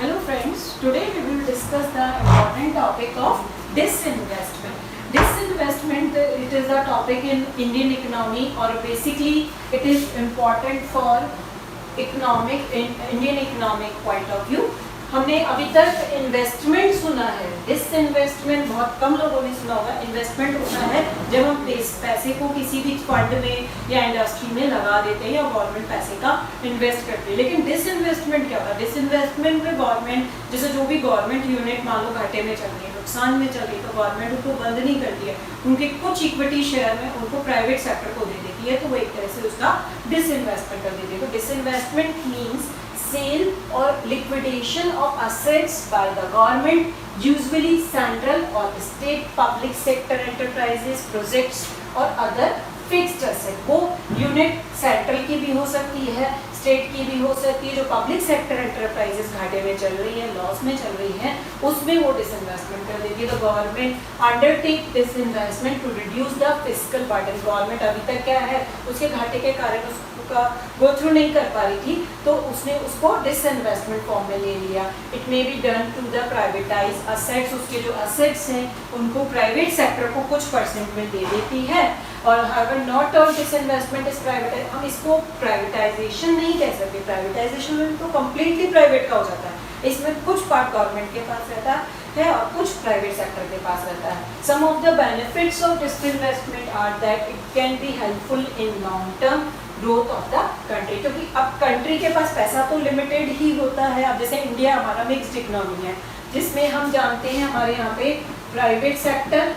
Hello friends, today we will discuss the important topic of disinvestment. Disinvestment, it is a topic in Indian economy, or basically it is important for Indian economic point of view. हमने अभी तक investment सुना है, disinvestment बहुत कम लोगों ने सुना होगा। इन्वेस्टमेंट होता है जब हम पैसे को किसी भी फंड में या इंडस्ट्री में लगा देते हैं या गवर्नमेंट पैसे का इन्वेस्ट करती है। लेकिन डिसइन्वेस्टमेंट क्या होता है? डिसइन्वेस्टमेंट में गवर्नमेंट, जैसे जो भी गवर्नमेंट यूनिट मान लो घाटे में चल रही है, नुकसान में चल रही है, तो गवर्नमेंट उनको बंद नहीं करती है, उनके कुछ इक्विटी शेयर में उनको प्राइवेट सेक्टर को दे देती है, तो वो एक तरह से उसका डिसइन्वेस्टमेंट कर देती है। तो disinvestment means sale or liquidation of assets by the government, usually central or state public sector enterprises, projects or other fixed asset. वो यूनिट सेंट्रल की भी हो सकती है, स्टेट की भी हो सकती है। जो पब्लिक सेक्टर एंटरप्राइजेस घाटे में चल रही है, लॉस में चल रही है, उसमें वो डिसइन्वेस्टमेंट कर देती है। तो government undertake disinvestment to reduce the fiscal burden. Government अभी तक क्या है, उसके घाटे के कारण उसका गो थ्रू नहीं कर पा रही थी, तो उसने उसको डिसइन्वेस्टमेंट फॉर्म में ले लिया। It may be done to the privatise assets. उसके जो असेट्स हैं उनको प्राइवेट सेक्टर को कुछ परसेंट में दे देती है। और however not all disinvestment is privatized. हम इसको प्राइवेटाइजेशन नहीं कह सकते। प्राइवेटाइजेशन में तो कम्प्लीटली प्राइवेट का हो जाता है। इसमें कुछ पार्ट गवर्नमेंट के पास रहता है और कुछ प्राइवेट सेक्टर के पास रहता है। Some of the benefits of disinvestment are that it can be helpful in long term growth of the country. क्योंकि अब कंट्री के पास पैसा तो लिमिटेड ही होता है। अब जैसे इंडिया हमारा मिक्स्ड इकोनॉमी है, जिसमें हम जानते हैं हमारे यहाँ पे private sector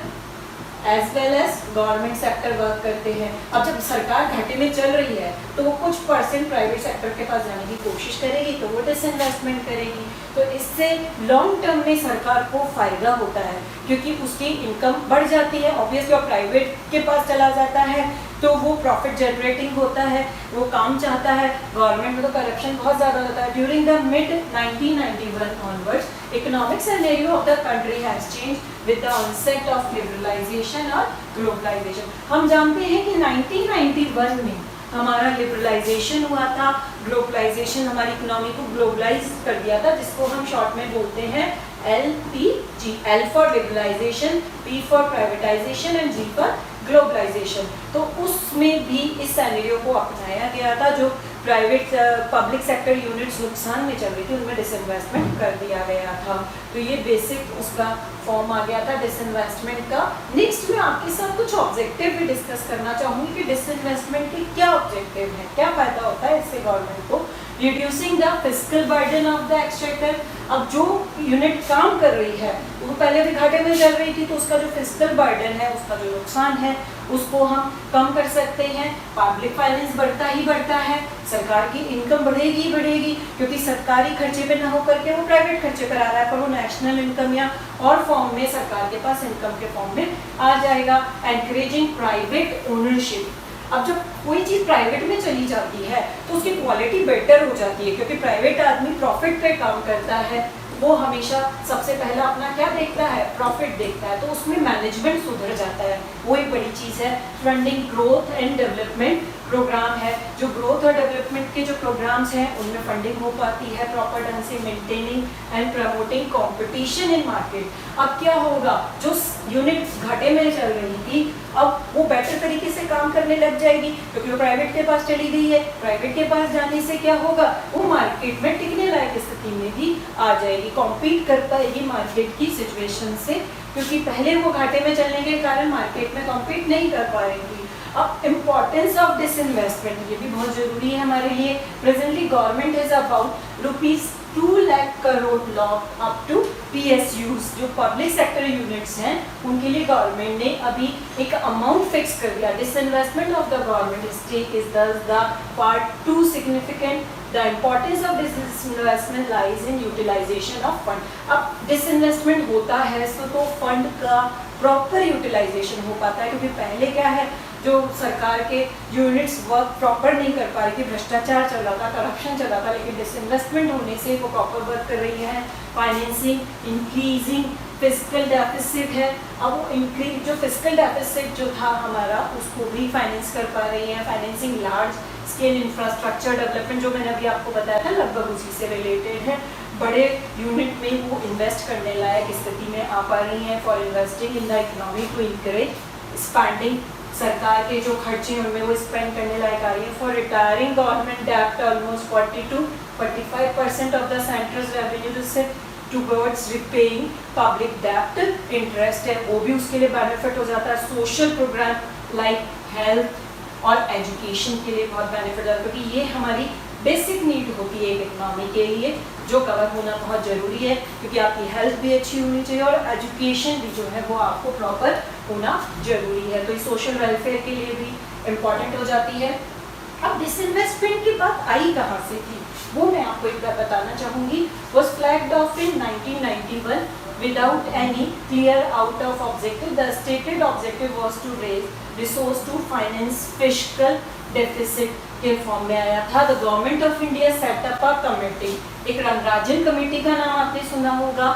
as well as government sector work करते हैं। अब जब सरकार घाटे में चल रही है तो वो कुछ परसेंट प्राइवेट सेक्टर के पास जाने की कोशिश करेगी, तो वो डिसइन्वेस्टमेंट करेगी। तो इससे लॉन्ग टर्म में सरकार को फायदा होता है, क्योंकि उसकी इनकम बढ़ जाती है। ऑब्वियसली और प्राइवेट के पास चला जाता है तो वो प्रॉफिट जनरेटिंग होता है, वो काम चाहता है। गवर्नमेंट में तो करप्शन बहुत ज़्यादा होता है। During the mid 1991 onwards, economic scenario of the country has change with the onset of liberalisation और ग्लोबलाइजेशन। हम जानते हैं कि 1991 में हमारा लिबरलाइजेशन हुआ था, ग्लोबलाइजेशन हमारी इकोनॉमी को ग्लोबलाइज कर दिया था, जिसको हम शॉर्ट में बोलते हैं LPG, L for liberalisation, P for privatisation and G for globalisation. तो उसमें भी इस सिनेरियो को अपनाया गया था। जो प्राइवेट पब्लिक सेक्टर यूनिट्स नुकसान में चल रही थी, उनमें डिसइन्वेस्टमेंट कर दिया गया था। तो ये बेसिक उसका फॉर्म आ गया था डिसइन्वेस्टमेंट का। नेक्स्ट मैं आपके साथ कुछ ऑब्जेक्टिव भी डिस्कस करना चाहूँगी कि डिसइन्वेस्टमेंट के क्या ऑब्जेक्टिव हैं, क्या फ़ायदा होता है इससे गवर्नमेंट को। Reducing the fiscal burden of the exchequer. अब जो यूनिट काम कर रही है वो पहले भी घाटे में चल रही थी, तो उसका जो फिस्कल बर्डन है, उसका जो नुकसान है, उसको हम कम कर सकते हैं। पब्लिक फाइनेंस बढ़ता ही बढ़ता है, सरकार की इनकम बढ़ेगी बढ़ेगी, क्योंकि सरकारी खर्चे पे ना होकर के वो प्राइवेट खर्चे पर आ रहा है, पर वो नेशनल इनकम या और फॉर्म में सरकार के पास इनकम के फॉर्म में आ जाएगा। Encouraging private ownership. अब जब कोई चीज़ प्राइवेट में चली जाती है तो उसकी क्वालिटी बेटर हो जाती है, क्योंकि प्राइवेट आदमी प्रॉफिट पे काम करता है। वो हमेशा सबसे पहला अपना क्या देखता है? प्रॉफिट देखता है। तो उसमें मैनेजमेंट सुधर जाता है, वो एक बड़ी चीज़ है। Funding growth and development programme है, जो ग्रोथ और डेवलपमेंट के जो प्रोग्राम्स हैं उनमें फंडिंग हो पाती है प्रॉपर ढंग से। Maintaining and promoting competition in market. अब क्या होगा, जो यूनिट घाटे में चल रही थी अब वो बेटर तरीके से काम करने लग जाएगी, क्योंकि वो प्राइवेट के पास चली गई है। प्राइवेट के पास जाने से क्या होगा, वो मार्केट में टिकने लायक स्थिति में भी आ जाएगी, कॉम्पीट कर पाएगी मार्केट की सिचुएशन से, क्योंकि पहले वो घाटे में चलने के कारण मार्केट में कॉम्पीट नहीं कर पा रही थी। अब इम्पॉर्टेंस ऑफ डिसइन्वेस्टमेंट, ये भी बहुत जरूरी है हमारे लिए। Presently government is about ₹2 lakh crore lock up to PSUs, जो पब्लिक सेक्टर यूनिट्स हैं उनके लिए गवर्नमेंट ने अभी एक अमाउंट फिक्स कर दिया। Disinvestment of the government stake is thus the part to significant. The importance of disinvestment lies in utilisation of fund. अब डिसइन्वेस्टमेंट होता है तो फंड का प्रॉपर यूटिलाइजेशन हो पाता है, क्योंकि पहले क्या है, जो सरकार के यूनिट्स वर्क प्रॉपर नहीं कर पा रही थी, भ्रष्टाचार चल रहा था, करप्शन चल रहा था, लेकिन डिसइन्वेस्टमेंट होने से वो प्रॉपर वर्क कर रही है। फाइनेंसिंग, इंक्रीजिंग फिस्कल डेफिसिट है। अब वो इंक्रीज जो फिस्कल डेफिसिट जो था हमारा, उसको भी फाइनेंस कर पा रही है। Financing large scale infrastructure development, जो मैंने अभी आपको बताया था, लगभग उसी से रिलेटेड है। बड़े यूनिट में वो इन्वेस्ट करने लायक स्थिति में आ पा रही हैं for investing in the economy to encourage spending. सरकार के जो खर्चे हैं उनमें वो स्पेंड करने लायक आ रही है। फॉर रिटायरिंग गवर्नमेंट डेप्ट almost 40 to 45% of the central revenue से टूवर्ड्स रिपेइंग पब्लिक डेप्ट इंटरेस्ट है, वो भी उसके लिए बेनिफिट हो जाता है। सोशल प्रोग्राम लाइक हेल्थ और एजुकेशन के लिए बहुत बेनिफिट है, क्योंकि ये हमारी बेसिक नीड होती है एक इकोनॉमी के लिए, जो कवर होना बहुत ज़रूरी है, क्योंकि आपकी हेल्थ भी अच्छी होनी चाहिए और एजुकेशन भी जो है वो आपको प्रॉपर होना ज़रूरी है। तो ये सोशल वेलफेयर के लिए भी इम्पॉर्टेंट हो जाती है। अब डिसइन्वेस्टमेंट की बात आई कहाँ से थी, वो मैं आपको एक बार बताना चाहूँगी। Was flagged of in 1991 without any clear out of objective. The stated objective was to raise resource to finance fiscal deficit के फॉर्म में आया था। The government of India set up a committee, एक रंगराजन कमेटी का नाम आपने सुना होगा।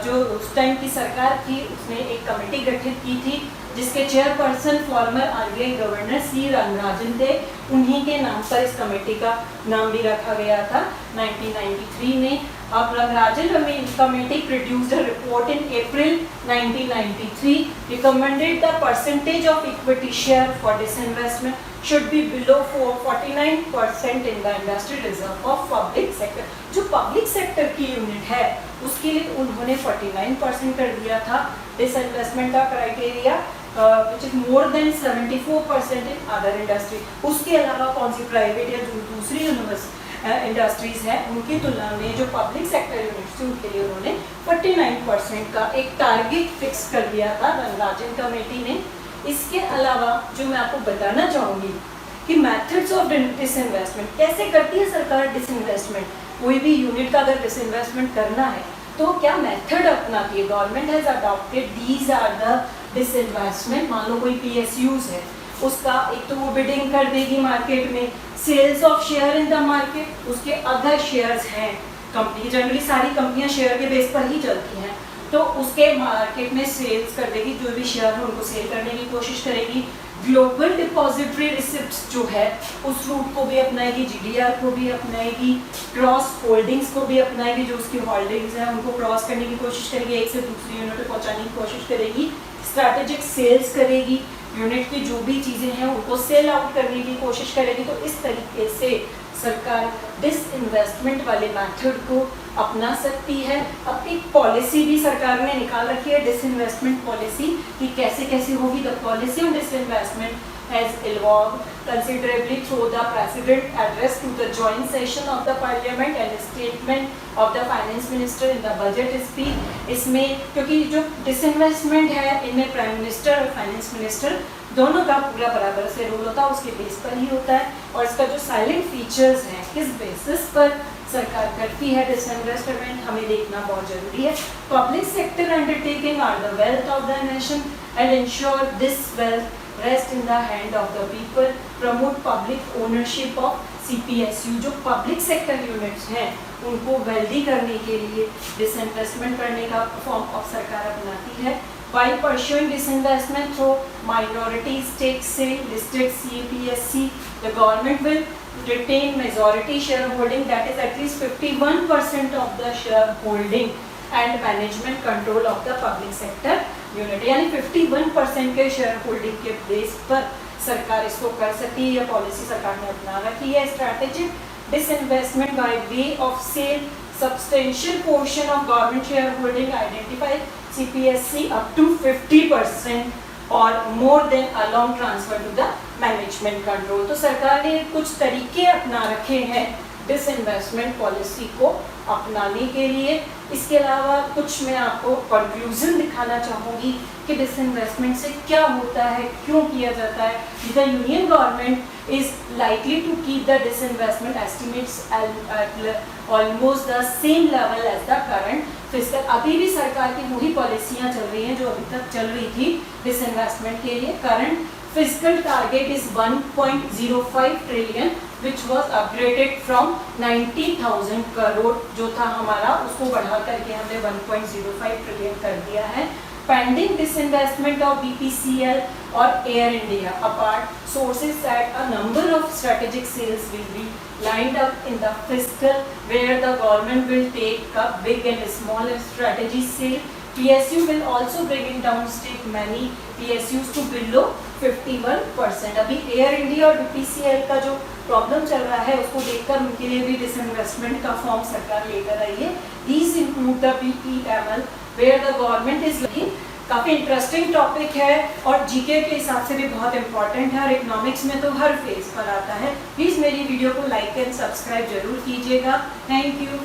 जो उस टाइम की सरकार थी उसने एक कमेटी गठित की थी, जिसके chairperson former RBI governor C Rangarajan थे। उन्हीं के नाम पर इस कमेटी का नाम भी रखा गया था 1993 में। अब Rangarajan committee produced a report in April 1993 recommended the percentage of equity share for disinvestment should be below 49% in the industry reserve of public sector। जो पब्लिक सेक्टर की यूनिट है उसके लिए उन्होंने 49% कर दिया था डिसइन्वेस्टमेंट का criteria, which is more than 74% in other industry। उसके अलावा कौन सी प्राइवेट या जो दूसरी इंडस्ट्रीज हैं उनकी तुलना में जो पब्लिक सेक्टर यूनिट्स थी उनके लिए उन्होंने 49% का एक टारगेट फिक्स कर दिया था रंगराजन कमेटी ने। इसके अलावा जो मैं आपको बताना चाहूँगी कि मेथड्स ऑफ डिसइन्वेस्टमेंट, कैसे करती है सरकार डिसइन्वेस्टमेंट, कोई भी यूनिट का अगर डिसइन्वेस्टमेंट करना है तो क्या मेथड अपनाती है। Government has adopted these are the disinvestment. मान लो कोई PSUs है, उसका एक तो वो बिडिंग कर देगी मार्केट में, sells off share in the market, उसके अदर शेयर्स हैं कंपनी, जनरली सारी कंपनियां शेयर के बेस पर ही चलती हैं, तो उसके मार्केट में सेल्स कर देगी, जो भी शेयर है उनको सेल करने की कोशिश करेगी। ग्लोबल डिपॉजिटरी रिसिप्ट्स जो है उस रूट को भी अपनाएगी, GDR को भी अपनाएगी, क्रॉस होल्डिंग्स को भी अपनाएगी, जो उसकी होल्डिंग्स हैं उनको क्रॉस करने की कोशिश करेगी, एक से दूसरी यूनिट पे पहुंचाने की कोशिश करेगी, स्ट्रैटेजिक सेल्स करेगी, यूनिट की जो भी चीज़ें हैं उनको सेल आउट करने की कोशिश करेगी। तो इस तरीके से सरकार डिसइन्वेस्टमेंट वाले मेथड को अपना सकती है। अब एक पॉलिसी भी सरकार ने निकाल रखी है, डिसइन्वेस्टमेंट पॉलिसी, कि कैसे कैसे होगी। The policy on disinvestment has evolved considerably through the President address to the joint session of the Parliament and statement of the Finance Minister in the budget speech। इसमें क्योंकि जो डिसइन्वेस्टमेंट है इनमें prime minister और finance minister दोनों का पूरा बराबर से रोल होता है, उसके बेस पर ही होता है। और इसका जो साइलेंट फीचर्स हैं, किस बेसिस पर सरकार करती है डिसइन्वेस्टमेंट, हमें देखना बहुत जरूरी है। Public sector undertaking are the wealth of the nation and ensure this wealth rest in the hand of the people, promote public ownership of CPSU। जो पब्लिक सेक्टर यूनिट्स हैं उनको वेल्दी करने के लिए डिसइन्वेस्टमेंट करने का फॉर्म ऑफ सरकार अपनाती है। By pursuing disinvestment through minority stake sale listed CPSC, the government will retain majority shareholding, that is at least 51% of the shareholding and management control of the public sector unit, यानी 51% के share holding के base पर सरकार इसको कर सकती है। यह पॉलिसी सरकार ने अपना रखी है। Strategic disinvestment by way of sale substantial portion of government share holding identified CPSC up to 50% और more than along transfer to the management control. तो सरकार ने कुछ तरीके अपना रखे हैं डिसइन्वेस्टमेंट पॉलिसी को अपनाने के लिए। इसके अलावा कुछ मैं आपको कंक्लूजन दिखाना चाहूँगी कि डिसइन्वेस्टमेंट से क्या होता है, क्यों किया जाता है। The union government is likely to keep the disinvestment estimates at almost the same level as the current fiscal. अभी भी सरकार की वही पॉलिसियाँ चल रही हैं जो अभी तक चल रही थी डिसइन्वेस्टमेंट के लिए। Current fiscal target is 1.05 trillion which was upgraded from 90,000 crore जो था हमारा, उसको बढ़ा करके हमने 1.05 ट्रिलियन कर दिया है। Pending disinvestment of BPCL और air India apart sources that a number of strategic sales will be lined up in the fiscal where the government will take up big and small strategy sale. PSU will also bring in downstake many PSUs to below 51%. अभी air India और BPCL का जो problem चल रहा है उसको देखकर उनके लिए भी डिसइन्वेस्टमेंट का फॉर्म सरकार लेकर आई है. These include the BPML where the government is looking. काफ़ी इंटरेस्टिंग टॉपिक है और जीके के हिसाब से भी बहुत इंपॉर्टेंट है और इकोनॉमिक्स में तो हर फेज पर आता है. प्लीज़ मेरी वीडियो को लाइक एंड सब्सक्राइब जरूर कीजिएगा. Thank you.